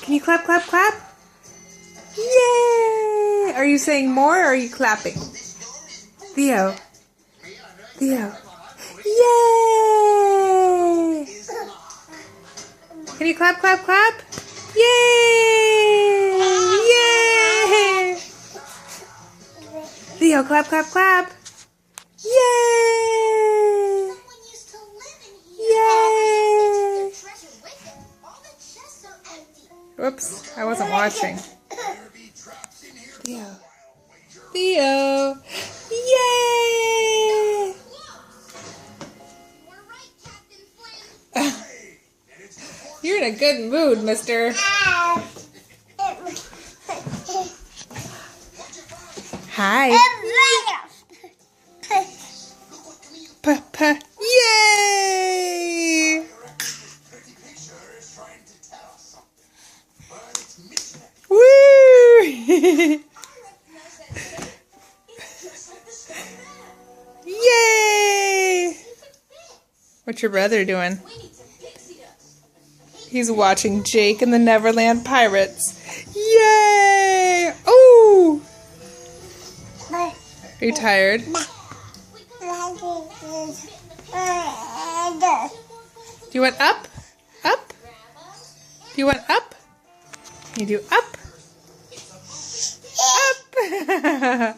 Can you clap, clap, clap? Yay! Are you saying more or are you clapping? Theo. Theo. Yay! Can you clap, clap, clap? Yay! Yay! Theo, clap, clap, clap. Yay! Yay! Whoops, I wasn't watching. Theo. Theo. Yay! You're in a good mood, mister. Hi. Yay! Woo! Yay! What's your brother doing? He's watching Jake and the Neverland Pirates. Yay! Oh! Are you tired? Do you want up? Up? Do you want up? You do up? Up!